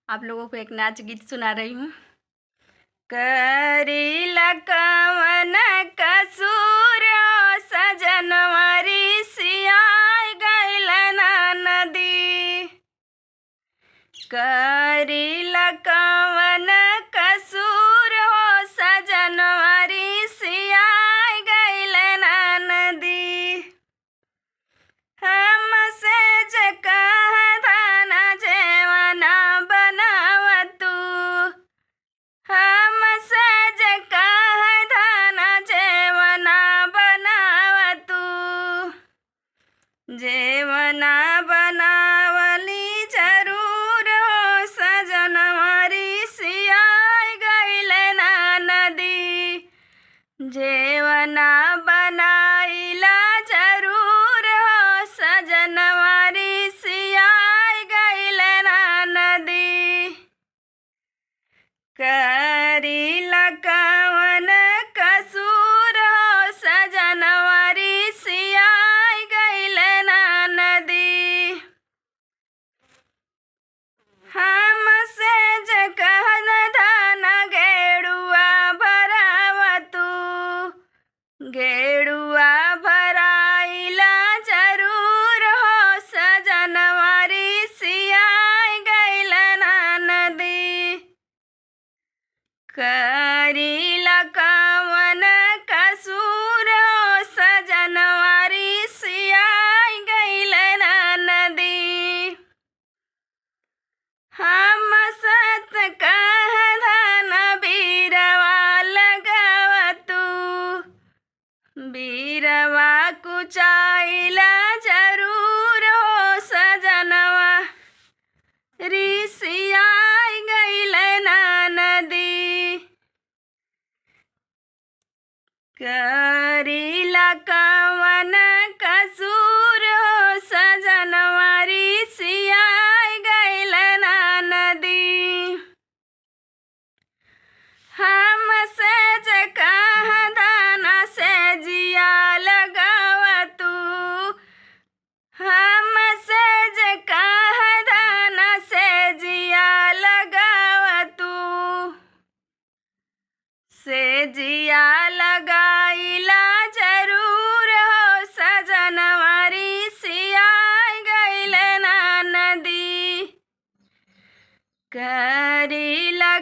आप लोगों को एक नाच गीत सुना रही हूँ। करीला कवन कसूर सजनवा रिसियाई गइल ना नदी। करीला कवन कसूर सजनवा रिसियाई गइल ना नदी। हमसे जे कहना जेवना बनावतू। हमसे जे कहना जेवना बनावतू। जेवना बनावली जरूर हो सजनवा रिसियाई गइल ना नदी। जेवना बनाइला जरूर हो सजनवा रिसियाई गइल ना नदी। करीला कवन कसूर हो सजनवा रिसियाई गइल ना नदी। हमसे जे कहन धन गेड़ुआ भरावतू। गेड़ुआ भराइला जरूर हो सजनवा रिसियाई गइल ना नदी। करीला कवन कसूर हो सजनवा रिसियाई गइल ना नदी। हम सत कहन बीरवा लगावतू। बीरवा कुचाइला जरूर हो सजनवा रिसियाई गइल ना नदी। करीला कवन कसूर हो सजनवा रिसियाई गइल ना नदी। हमसे जे कहना से जिया लगावतू। हमसे जे कहना से जिया लगावतू। से जिया लगाइला जरूर हो सजनवा रिसियाई गइल ना नदी। करीला